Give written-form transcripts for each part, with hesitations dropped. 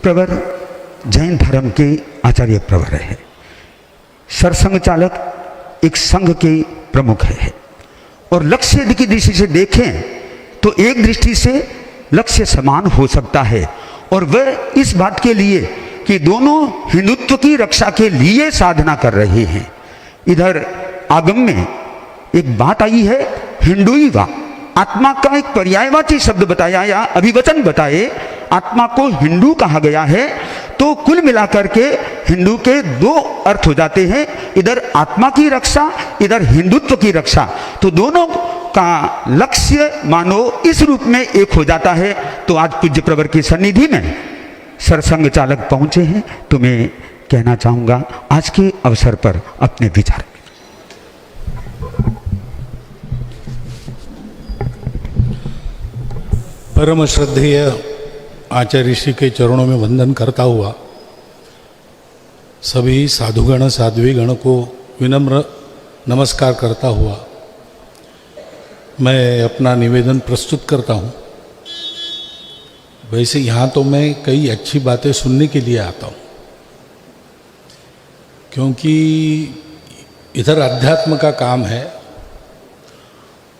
प्रवर जैन धर्म के आचार्य प्रवर है। सरसंघ चालक एक संघ के प्रमुख है और लक्ष्य की दृष्टि से देखें तो एक दृष्टि से लक्ष्य समान हो सकता है और वह इस बात के लिए कि दोनों हिंदुत्व की रक्षा के लिए साधना कर रहे हैं। इधर आगम में एक बात आई है हिंदुईवा, आत्मा का एक पर्यायवाची शब्द बताया या अभिवचन बताए, आत्मा को हिंदू कहा गया है। तो कुल मिलाकर के हिंदू के दो अर्थ हो जाते हैं, इधर आत्मा की रक्षा, इधर हिंदुत्व की रक्षा। तो दोनों का लक्ष्य मानो इस रूप में एक हो जाता है। तो आज पूज्य प्रवर की सन्निधि में सरसंघ चालक पहुंचे हैं, तो मैं कहना चाहूँगा आज के अवसर पर अपने विचार। परम श्रद्धेय आचार्य श्री के चरणों में वंदन करता हुआ सभी साधुगण साध्वीगण को विनम्र नमस्कार करता हुआ मैं अपना निवेदन प्रस्तुत करता हूँ। वैसे यहाँ तो मैं कई अच्छी बातें सुनने के लिए आता हूँ, क्योंकि इधर अध्यात्म का काम है,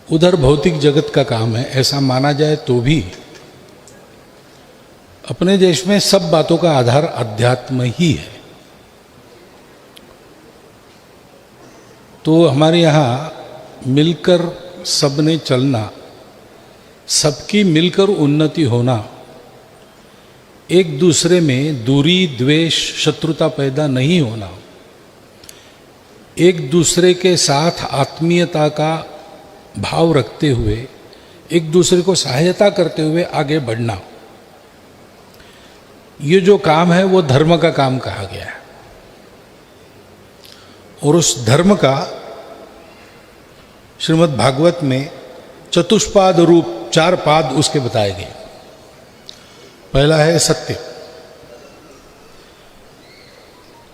उधर भौतिक जगत का काम है। ऐसा माना जाए तो भी अपने देश में सब बातों का आधार अध्यात्म ही है। तो हमारे यहाँ मिलकर सबने चलना, सबकी मिलकर उन्नति होना, एक दूसरे में दूरी द्वेष शत्रुता पैदा नहीं होना, एक दूसरे के साथ आत्मीयता का भाव रखते हुए एक दूसरे को सहायता करते हुए आगे बढ़ना, ये जो काम है वो धर्म का काम कहा गया है। और उस धर्म का श्रीमद् भागवत में चतुष्पाद रूप 4 पाद उसके बताए गए। पहला है सत्य।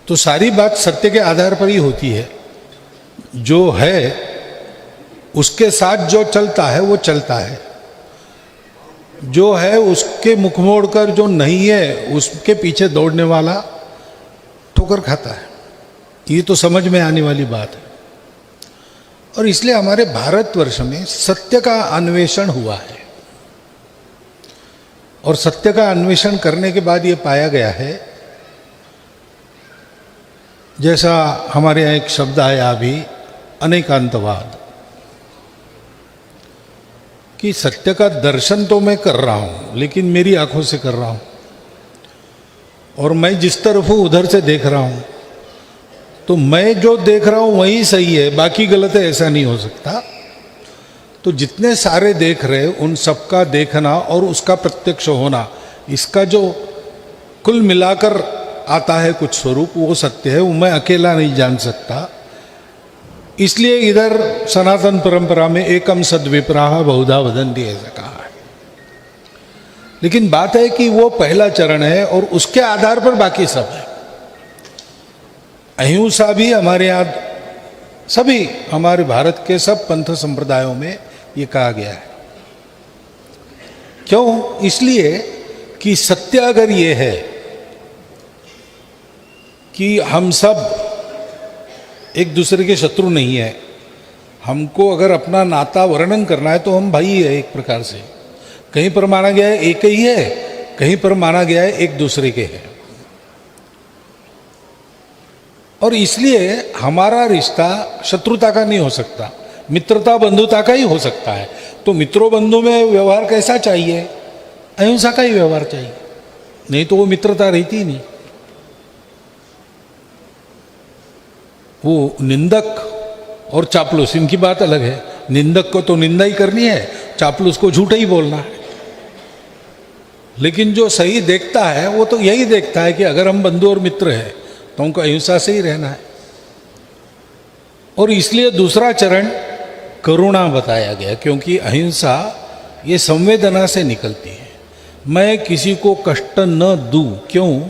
तो सारी बात सत्य के आधार पर ही होती है। जो है उसके साथ जो चलता है वो चलता है, जो है उसके मुख मोड़ कर जो नहीं है उसके पीछे दौड़ने वाला ठोकर खाता है। ये तो समझ में आने वाली बात है। और इसलिए हमारे भारतवर्ष में सत्य का अन्वेषण हुआ है और सत्य का अन्वेषण करने के बाद ये पाया गया है, जैसा हमारे यहाँ एक शब्द आया अभी, अनेकांतवाद, कि सत्य का दर्शन तो मैं कर रहा हूं लेकिन मेरी आंखों से कर रहा हूं और मैं जिस तरफ हूं उधर से देख रहा हूं। तो मैं जो देख रहा हूं वही सही है, बाकी गलत है, ऐसा नहीं हो सकता। तो जितने सारे देख रहे उन सबका देखना और उसका प्रत्यक्ष होना, इसका जो कुल मिलाकर आता है कुछ स्वरूप, वो सत्य है। वो मैं अकेला नहीं जान सकता। इसलिए इधर सनातन परंपरा में एकम सद्विप्राह बहुधा वदन्ति ऐसा कहा है। लेकिन बात है कि वो पहला चरण है और उसके आधार पर बाकी सब है। अहिंसा भी हमारे यहाँ सभी हमारे भारत के सब पंथ संप्रदायों में ये कहा गया है। क्यों? इसलिए कि सत्य अगर ये है कि हम सब एक दूसरे के शत्रु नहीं है, हमको अगर अपना नाता वर्णन करना है तो हम भाई है एक प्रकार से। कहीं पर माना गया है एक ही है, कहीं पर माना गया है एक दूसरे के है। और इसलिए हमारा रिश्ता शत्रुता का नहीं हो सकता, मित्रता बंधुता का ही हो सकता है। तो मित्रों बंधु में व्यवहार कैसा चाहिए? अहिंसा का ही व्यवहार चाहिए, नहीं तो वो मित्रता रहती ही नहीं। वो निंदक और चापलूस, इनकी बात अलग है। निंदक को तो निंदा ही करनी है, चापलूस को झूठा ही बोलना है। लेकिन जो सही देखता है वो तो यही देखता है कि अगर हम बंधु और मित्र हैं तो हमको अहिंसा से ही रहना है। और इसलिए दूसरा चरण करुणा बताया गया, क्योंकि अहिंसा ये संवेदना से निकलती है। मैं किसी को कष्ट न दूं, क्यों?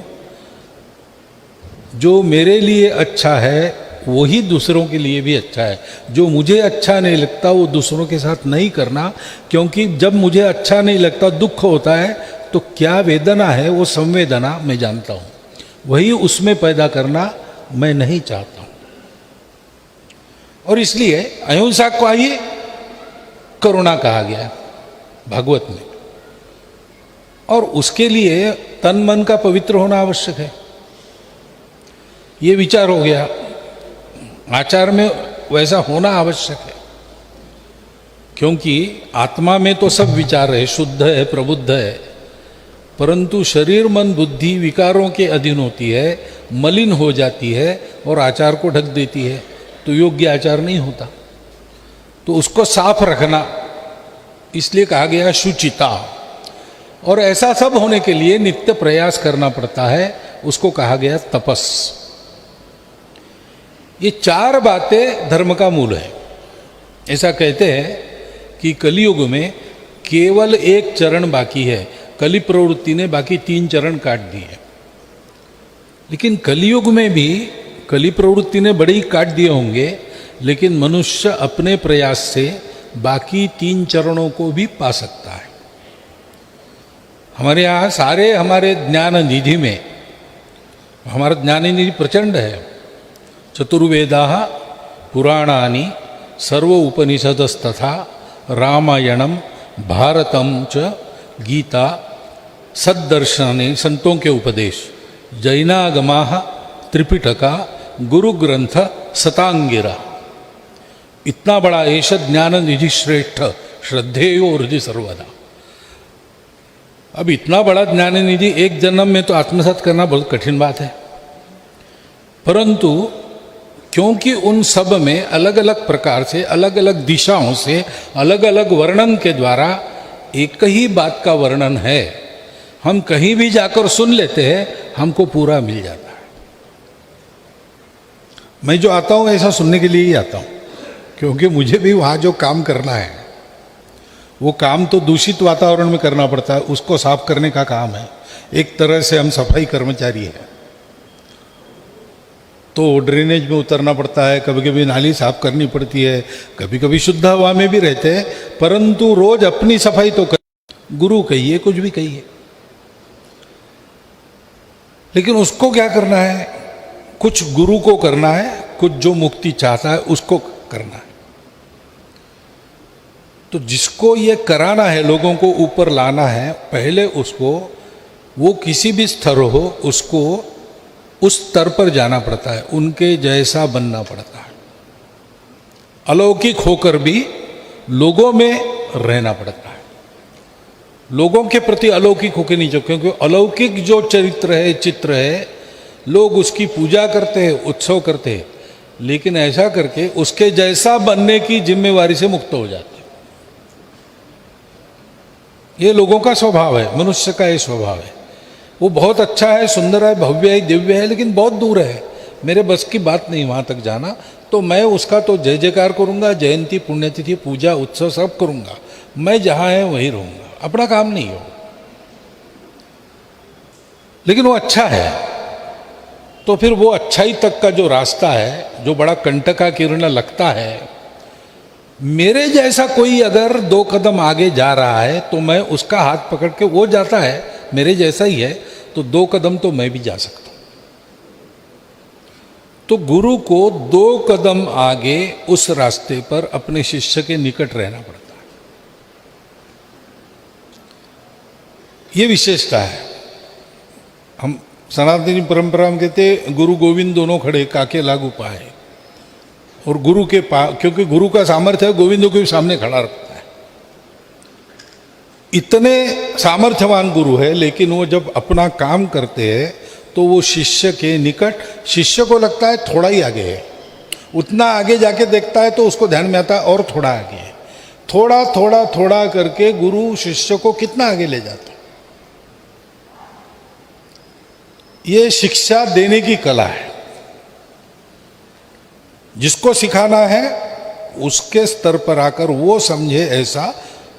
जो मेरे लिए अच्छा है वही दूसरों के लिए भी अच्छा है। जो मुझे अच्छा नहीं लगता वो दूसरों के साथ नहीं करना, क्योंकि जब मुझे अच्छा नहीं लगता, दुख होता है, तो क्या वेदना है वो संवेदना मैं जानता हूं, वही उसमें पैदा करना मैं नहीं चाहता हूं। और इसलिए अहिंसा को आइए करुणा कहा गया है भागवत में, और उसके लिए तन मन का पवित्र होना आवश्यक है। ये विचार हो गया, आचार में वैसा होना आवश्यक है, क्योंकि आत्मा में तो सब विचार है, शुद्ध है, प्रबुद्ध है, परंतु शरीर मन बुद्धि विकारों के अधीन होती है, मलिन हो जाती है और आचार को ढक देती है, तो योग्य आचार नहीं होता। तो उसको साफ रखना इसलिए कहा गया शुचिता, और ऐसा सब होने के लिए नित्य प्रयास करना पड़ता है, उसको कहा गया तपस। ये चार बातें धर्म का मूल है। ऐसा कहते हैं कि कलियुग में केवल एक चरण बाकी है, कलि प्रवृत्ति ने बाकी 3 चरण काट दिए। लेकिन कलियुग में भी कलि प्रवृत्ति ने बड़े ही काट दिए होंगे, लेकिन मनुष्य अपने प्रयास से बाकी 3 चरणों को भी पा सकता है। हमारे यहाँ सारे हमारे ज्ञान निधि में, हमारा ज्ञान निधि प्रचंड है। चतुर्वेदाः पुराणानि सर्व उपनिषदस्तथा रामायणम भारतम च गीता सद्दर्शने संतों के उपदेश जैनागमाः त्रिपिटका गुरु ग्रंथ सतांगिरा। इतना बड़ा एष ज्ञान निधि श्रेष्ठ श्रद्धेयो हृदय सर्वदा। अब इतना बड़ा ज्ञान निधि एक जन्म में तो आत्मसात करना बहुत कठिन बात है, परंतु क्योंकि उन सब में अलग अलग प्रकार से, अलग अलग दिशाओं से, अलग अलग वर्णन के द्वारा एक ही बात का वर्णन है, हम कहीं भी जाकर सुन लेते हैं, हमको पूरा मिल जाता है। मैं जो आता हूं ऐसा सुनने के लिए ही आता हूं, क्योंकि मुझे भी वहां जो काम करना है वो काम तो दूषित वातावरण में करना पड़ता है, उसको साफ करने का काम है। एक तरह से हम सफाई कर्मचारी हैं, तो ड्रेनेज में उतरना पड़ता है, कभी कभी नाली साफ करनी पड़ती है, कभी कभी शुद्ध हवा में भी रहते हैं, परंतु रोज अपनी सफाई तो कर। गुरु कहिए, कुछ भी कहिए, लेकिन उसको क्या करना है? कुछ गुरु को करना है, कुछ जो मुक्ति चाहता है उसको करना है। तो जिसको ये कराना है, लोगों को ऊपर लाना है, पहले उसको, वो किसी भी स्तर हो, उसको उस स्तर पर जाना पड़ता है, उनके जैसा बनना पड़ता है। अलौकिक होकर भी लोगों में रहना पड़ता है, लोगों के प्रति अलौकिक होकर नहीं, क्योंकि अलौकिक जो चरित्र है, चित्र है, लोग उसकी पूजा करते हैं, उत्सव करते हैं, लेकिन ऐसा करके उसके जैसा बनने की जिम्मेवारी से मुक्त हो जाते हैं। ये लोगों का स्वभाव है, मनुष्य का ये स्वभाव है। वो बहुत अच्छा है, सुंदर है, भव्य है, दिव्य है, लेकिन बहुत दूर है, मेरे बस की बात नहीं वहाँ तक जाना। तो मैं उसका तो जय जयकार करूँगा, जयंती पुण्यतिथि पूजा उत्सव सब करूँगा, मैं जहाँ है वहीं रहूँगा, अपना काम नहीं हो। लेकिन वो अच्छा है, तो फिर वो अच्छाई तक का जो रास्ता है, जो बड़ा कंटका किरण लगता है, मेरे जैसा कोई अगर 2 कदम आगे जा रहा है तो मैं उसका हाथ पकड़ के, वो जाता है मेरे जैसा ही है, तो 2 कदम तो मैं भी जा सकता हूं। तो गुरु को 2 कदम आगे उस रास्ते पर अपने शिष्य के निकट रहना पड़ता है। ये विशेषता है। हम सनातनी परंपरा में कहते गुरु गोविंद दोनों खड़े, काके लागू पाए। और गुरु के क्योंकि गुरु का सामर्थ्य है, गोविंदों के सामने खड़ा रखता है। इतने सामर्थ्यवान गुरु है, लेकिन वो जब अपना काम करते हैं तो वो शिष्य के निकट, शिष्य को लगता है थोड़ा ही आगे है, उतना आगे जाके देखता है तो उसको ध्यान में आता है और थोड़ा आगे है। थोड़ा थोड़ा थोड़ा करके गुरु शिष्य को कितना आगे ले जाता है। ये शिक्षा देने की कला है। जिसको सिखाना है उसके स्तर पर आकर वो समझे, ऐसा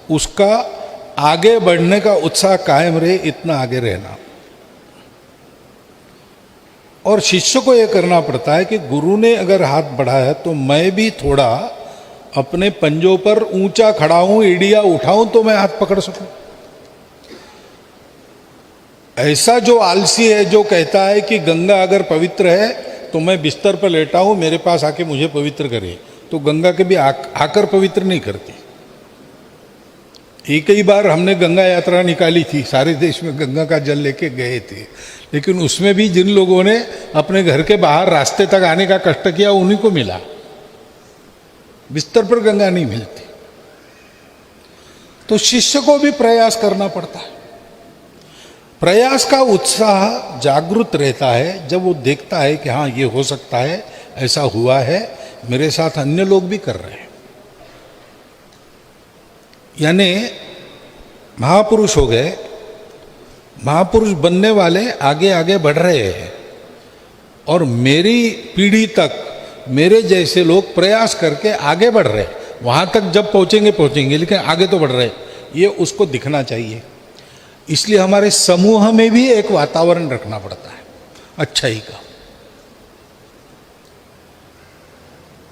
उसका आगे बढ़ने का उत्साह कायम रहे, इतना आगे रहना। और शिष्य को यह करना पड़ता है कि गुरु ने अगर हाथ बढ़ाया तो मैं भी थोड़ा अपने पंजों पर ऊंचा खड़ा हूं, एड़िया उठाऊं तो मैं हाथ पकड़ सकूं। ऐसा जो आलसी है जो कहता है कि गंगा अगर पवित्र है तो मैं बिस्तर पर लेटा हूं, मेरे पास आके मुझे पवित्र करे, तो गंगा कभी आकर पवित्र नहीं करती। एक ही बार हमने गंगा यात्रा निकाली थी, सारे देश में गंगा का जल लेके गए थे, लेकिन उसमें भी जिन लोगों ने अपने घर के बाहर रास्ते तक आने का कष्ट किया उन्हीं को मिला, बिस्तर पर गंगा नहीं मिलती। तो शिष्य को भी प्रयास करना पड़ता है। प्रयास का उत्साह जागृत रहता है जब वो देखता है कि हाँ ये हो सकता है, ऐसा हुआ है, मेरे साथ अन्य लोग भी कर रहे हैं। यानी महापुरुष हो गए, महापुरुष बनने वाले आगे आगे बढ़ रहे हैं, और मेरी पीढ़ी तक मेरे जैसे लोग प्रयास करके आगे बढ़ रहे हैं। वहां तक जब पहुंचेंगे, लेकिन आगे तो बढ़ रहे हैं, ये उसको दिखना चाहिए। इसलिए हमारे समूह में भी एक वातावरण रखना पड़ता है अच्छाई का,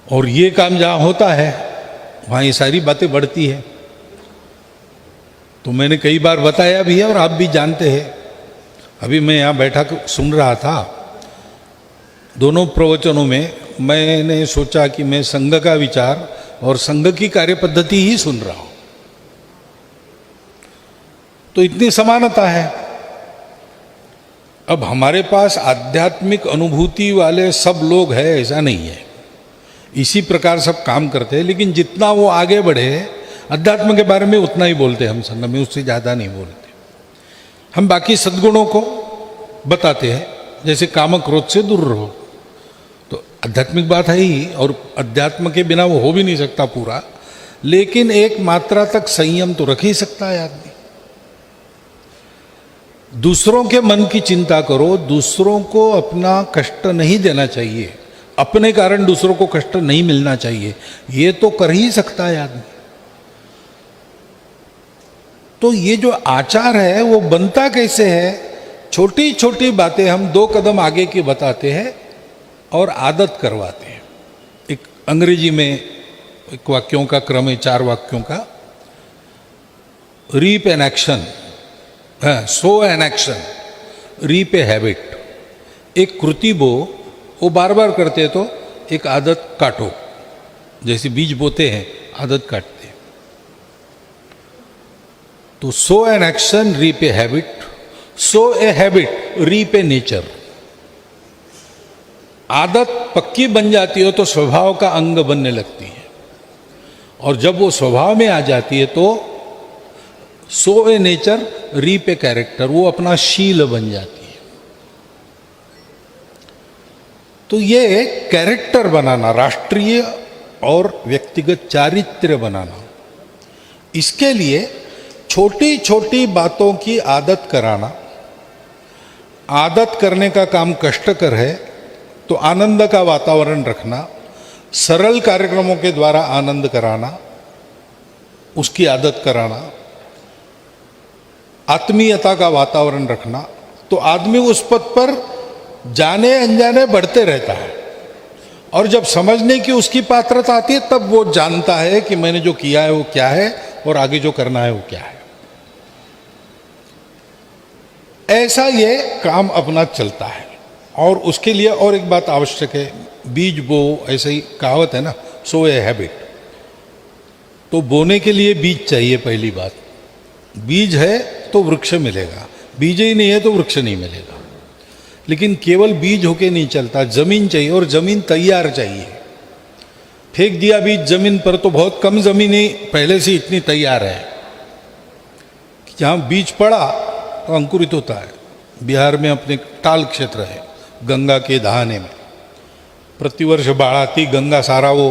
और ये काम जहां होता है वहां ये सारी बातें बढ़ती है। तो मैंने कई बार बताया भी है और आप भी जानते हैं। अभी मैं यहाँ बैठा सुन रहा था, दोनों प्रवचनों में मैंने सोचा कि मैं संघ का विचार और संघ की कार्य पद्धति ही सुन रहा हूं, तो इतनी समानता है। अब हमारे पास आध्यात्मिक अनुभूति वाले सब लोग हैं ऐसा नहीं है, इसी प्रकार सब काम करते हैं, लेकिन जितना वो आगे बढ़े अध्यात्म के बारे में उतना ही बोलते हैं हम संघ में, उससे ज़्यादा नहीं बोलते। हम बाकी सद्गुणों को बताते हैं, जैसे काम क्रोध से दूर रहो, तो आध्यात्मिक बात है ही, और अध्यात्म के बिना वो हो भी नहीं सकता पूरा, लेकिन एक मात्रा तक संयम तो रख ही सकता है आदमी। दूसरों के मन की चिंता करो, दूसरों को अपना कष्ट नहीं देना चाहिए, अपने कारण दूसरों को कष्ट नहीं मिलना चाहिए, ये तो कर ही सकता है आदमी। तो ये जो आचार है वो बनता कैसे है? छोटी छोटी बातें हम 2 कदम आगे की बताते हैं और आदत करवाते हैं। एक अंग्रेजी में एक वाक्यों का क्रम है, 4 वाक्यों का, reap an action, so an action, reap a habit. एक कृति बो, वो बार बार करते तो एक आदत काटो, जैसे बीज बोते हैं आदत काटते हैं। तो so an action reap a habit, so a habit reap a nature. आदत पक्की बन जाती हो तो स्वभाव का अंग बनने लगती है, और जब वो स्वभाव में आ जाती है तो so a nature reap a character, वो अपना शील बन जाती है। तो ये कैरेक्टर बनाना, राष्ट्रीय और व्यक्तिगत चारित्र्य बनाना, इसके लिए छोटी छोटी बातों की आदत कराना। आदत करने का काम कष्टकर है, तो आनंद का वातावरण रखना, सरल कार्यक्रमों के द्वारा आनंद कराना, उसकी आदत कराना, आत्मीयता का वातावरण रखना, तो आदमी उस पथ पर जाने अनजाने बढ़ते रहता है, और जब समझने की उसकी पात्रता आती है तब वो जानता है कि मैंने जो किया है वो क्या है और आगे जो करना है वो क्या है। ऐसा ये काम अपना चलता है। और उसके लिए और एक बात आवश्यक है, बीज बो, ऐसे ही कहावत है ना, सो ए हैबिट। तो बोने के लिए बीज चाहिए, पहली बात। बीज है तो वृक्ष मिलेगा, बीज ही नहीं है तो वृक्ष नहीं मिलेगा। लेकिन केवल बीज होके नहीं चलता, जमीन चाहिए, और जमीन तैयार चाहिए। फेंक दिया बीज जमीन पर तो बहुत कम जमीन ही पहले से इतनी तैयार है कि जहाँ बीज पड़ा तो अंकुरित होता है। बिहार में अपने टाल क्षेत्र है, गंगा के दहाने में प्रतिवर्ष बाढ़ आती, गंगा सारा वो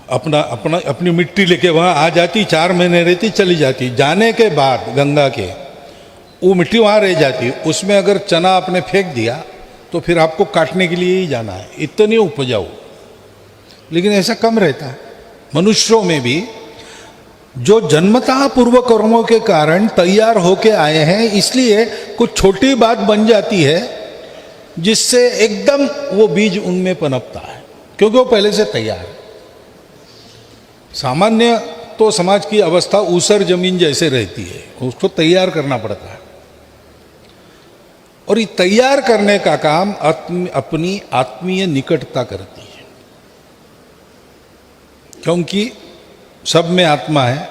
अपनी मिट्टी लेके वहाँ आ जाती, 4 महीने रहती, चली जाती। जाने के बाद गंगा के वो मिट्टी वहाँ रह जाती, उसमें अगर चना आपने फेंक दिया तो फिर आपको काटने के लिए ही जाना है, इतनी उपजाऊ। लेकिन ऐसा कम रहता है। मनुष्यों में भी जो जन्मतः पूर्व कर्मों के कारण तैयार होके आए हैं, इसलिए कुछ छोटी बात बन जाती है जिससे एकदम वो बीज उनमें पनपता है, क्योंकि वो पहले से तैयार है। सामान्य तो समाज की अवस्था ऊसर जमीन जैसे रहती है, उसको तैयार करना पड़ता है। और ये तैयार करने का काम अपनी आत्मीय निकटता करती है, क्योंकि सब में आत्मा है,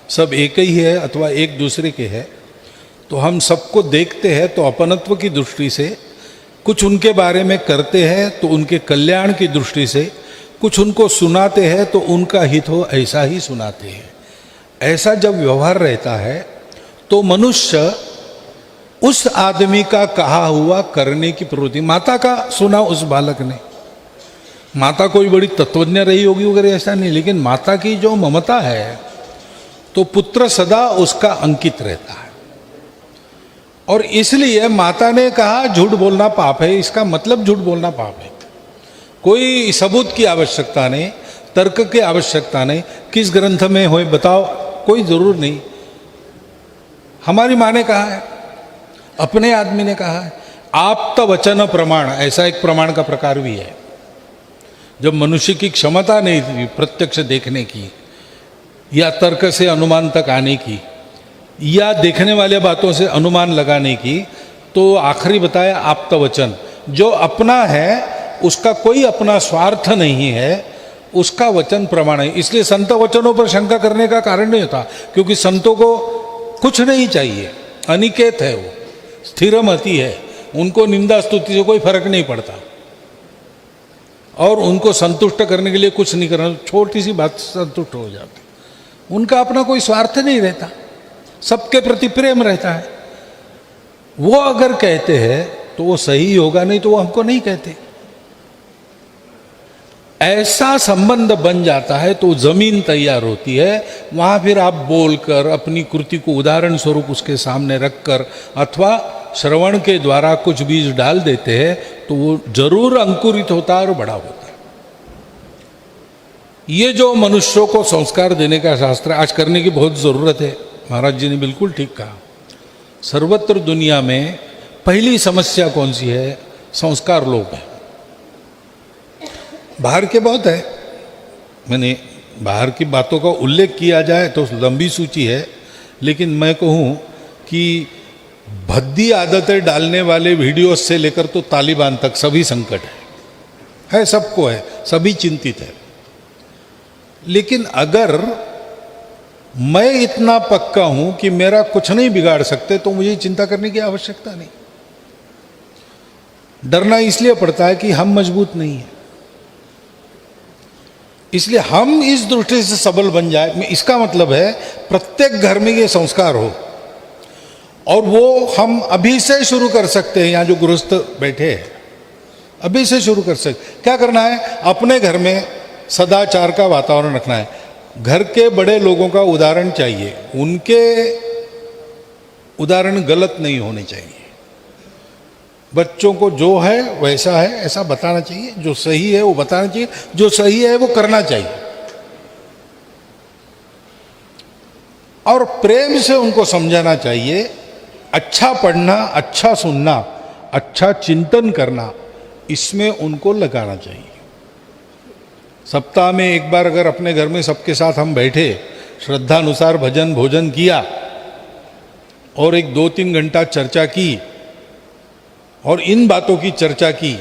सब एक ही है अथवा एक दूसरे के है। तो हम सबको देखते हैं तो अपनत्व की दृष्टि से, कुछ उनके बारे में करते हैं तो उनके कल्याण की दृष्टि से, कुछ उनको सुनाते हैं तो उनका हित हो ऐसा ही सुनाते हैं। ऐसा जब व्यवहार रहता है तो मनुष्य उस आदमी का कहा हुआ करने की प्रवृत्ति, माता का सुना उस बालक ने, माता कोई बड़ी तत्वज्ञ रही होगी वगैरह ऐसा नहीं, लेकिन माता की जो ममता है तो पुत्र सदा उसका अंकित रहता है। और इसलिए माता ने कहा झूठ बोलना पाप है, इसका मतलब झूठ बोलना पाप है। कोई सबूत की आवश्यकता नहीं, तर्क की आवश्यकता नहीं, किस ग्रंथ में हो बताओ, कोई जरूर नहीं। हमारी माँ ने कहा है, अपने आदमी ने कहा है। आप्त वचन प्रमाण, ऐसा एक प्रमाण का प्रकार भी है। जब मनुष्य की क्षमता नहीं थी प्रत्यक्ष देखने की या तर्क से अनुमान तक आने की या देखने वाले बातों से अनुमान लगाने की, तो आखिरी बताया आप्त वचन, जो अपना है उसका कोई अपना स्वार्थ नहीं है, उसका वचन प्रमाण है। इसलिए संत वचनों पर शंका करने का कारण नहीं होता, क्योंकि संतों को कुछ नहीं चाहिए, अनिकेत है, वो स्थिरमति है, उनको निंदा स्तुति से कोई फर्क नहीं पड़ता और उनको संतुष्ट करने के लिए कुछ नहीं करना, छोटी सी बात से संतुष्ट हो जाते। उनका अपना कोई स्वार्थ नहीं रहता, सबके प्रति प्रेम रहता है। वो अगर कहते हैं तो वो सही होगा, नहीं तो वो हमको नहीं कहते। ऐसा संबंध बन जाता है तो जमीन तैयार होती है। वहां फिर आप बोलकर अपनी कृति को उदाहरण स्वरूप उसके सामने रखकर अथवा श्रवण के द्वारा कुछ बीज डाल देते हैं तो वो जरूर अंकुरित होता है और बड़ा होता है। ये जो मनुष्यों को संस्कार देने का शास्त्र आज करने की बहुत जरूरत है। महाराज जी ने बिल्कुल ठीक कहा। सर्वत्र दुनिया में पहली समस्या कौन सी है? संस्कार लोग हैं। बाहर के बहुत है, मैंने बाहर की बातों का उल्लेख किया जाए तो लंबी सूची है, लेकिन मैं कहूँ कि भद्दी आदतें डालने वाले वीडियो से लेकर तो तालिबान तक सभी संकट है, सबको है, सभी चिंतित है। लेकिन अगर मैं इतना पक्का हूं कि मेरा कुछ नहीं बिगाड़ सकते तो मुझे चिंता करने की आवश्यकता नहीं। डरना इसलिए पड़ता है कि हम मजबूत नहीं हैं, इसलिए हम इस दृष्टि से सबल बन जाए। इसका मतलब है प्रत्येक घर में ये संस्कार हो, और वो हम अभी से शुरू कर सकते हैं। यहाँ जो गृहस्थ बैठे हैं अभी से शुरू कर सकते। क्या करना है? अपने घर में सदाचार का वातावरण रखना है। घर के बड़े लोगों का उदाहरण चाहिए, उनके उदाहरण गलत नहीं होने चाहिए। बच्चों को जो है वैसा है ऐसा बताना चाहिए, जो सही है वो बताना चाहिए, जो सही है वो करना चाहिए, और प्रेम से उनको समझाना चाहिए। अच्छा पढ़ना, अच्छा सुनना, अच्छा चिंतन करना, इसमें उनको लगाना चाहिए। सप्ताह में एक बार अगर अपने घर में सबके साथ हम बैठे, श्रद्धानुसार भजन भोजन किया और एक 2-3 घंटा चर्चा की और इन बातों की चर्चा की,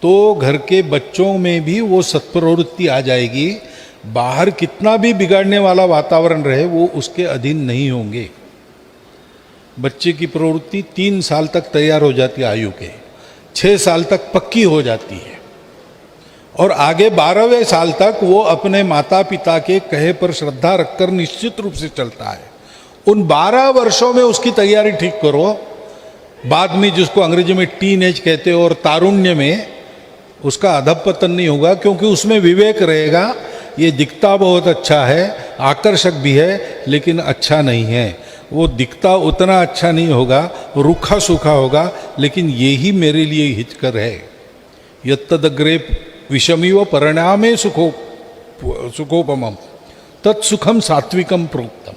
तो घर के बच्चों में भी वो सत्प्रवृत्ति आ जाएगी। बाहर कितना भी बिगाड़ने वाला वातावरण रहे वो उसके अधीन नहीं होंगे। बच्चे की प्रवृत्ति 3 साल तक तैयार हो जाती है, आयु के 6 साल तक पक्की हो जाती है, और आगे 12वें साल तक वो अपने माता पिता के कहे पर श्रद्धा रखकर निश्चित रूप से चलता है। उन 12 वर्षों में उसकी तैयारी ठीक करो। बाद में जिसको अंग्रेजी में टीन एज कहते हो और तारुण्य में उसका अधपतन नहीं होगा, क्योंकि उसमें विवेक रहेगा। ये दिखता बहुत अच्छा है, आकर्षक भी है, लेकिन अच्छा नहीं है। वो दिखता उतना अच्छा नहीं होगा, रूखा सूखा होगा, लेकिन यही मेरे लिए हितकर है। यत्तदग्रे विषमिव परिणामे सुखोपमम तत्सुखम सात्विकम प्रोक्तम।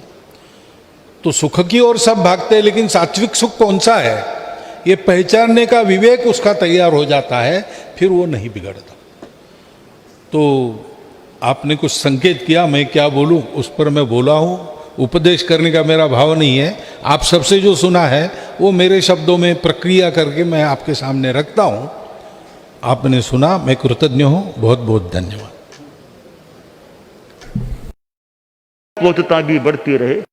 तो सुख की ओर सब भागते हैं, लेकिन सात्विक सुख कौन सा है ये पहचानने का विवेक उसका तैयार हो जाता है, फिर वो नहीं बिगड़ता। तो आपने कुछ संकेत किया, मैं क्या बोलूं उस पर मैं बोला हूं। उपदेश करने का मेरा भाव नहीं है। आप सबसे जो सुना है वो मेरे शब्दों में प्रक्रिया करके मैं आपके सामने रखता हूँ। आपने सुना, मैं कृतज्ञ हूँ। बहुत बहुत धन्यवाद। भी बढ़ती रहे।